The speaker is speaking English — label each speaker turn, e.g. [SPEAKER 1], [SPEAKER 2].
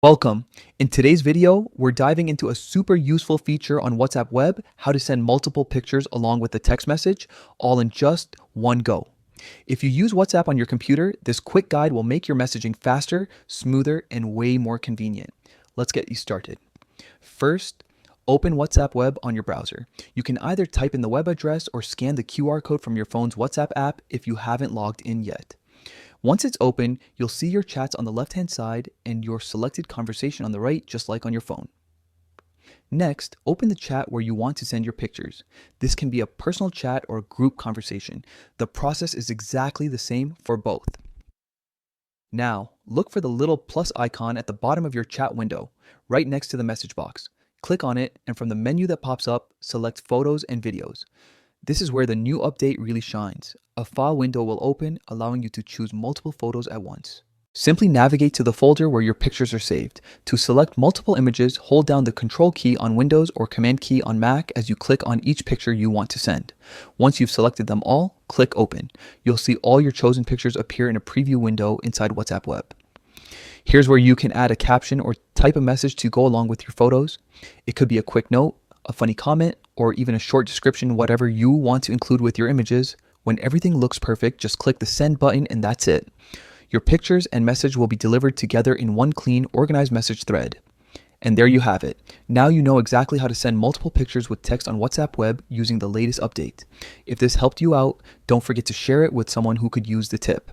[SPEAKER 1] Welcome. In today's video, we're diving into a super useful feature on WhatsApp Web, how to send multiple pictures along with a text message, all in just one go. If you use WhatsApp on your computer, this quick guide will make your messaging faster, smoother, and way more convenient. Let's get you started. First, open WhatsApp Web on your browser. You can either type in the web address or scan the QR code from your phone's WhatsApp app if you haven't logged in yet. Once it's open, you'll see your chats on the left-hand side and your selected conversation on the right, just like on your phone. Next, open the chat where you want to send your pictures. This can be a personal chat or a group conversation. The process is exactly the same for both. Now, look for the little plus icon at the bottom of your chat window, right next to the message box. Click on it, and from the menu that pops up, select Photos and Videos. This is where the new update really shines. A file window will open, allowing you to choose multiple photos at once. Simply navigate to the folder where your pictures are saved. To select multiple images, hold down the Control key on Windows or Command key on Mac as you click on each picture you want to send. Once you've selected them all, click Open. You'll see all your chosen pictures appear in a preview window inside WhatsApp Web. Here's where you can add a caption or type a message to go along with your photos. It could be a quick note, a funny comment, or even a short description, whatever you want to include with your images. When everything looks perfect, just click the send button and that's it. Your pictures and message will be delivered together in one clean, organized message thread. And there you have it. Now you know exactly how to send multiple pictures with text on WhatsApp Web using the latest update. If this helped you out, don't forget to share it with someone who could use the tip.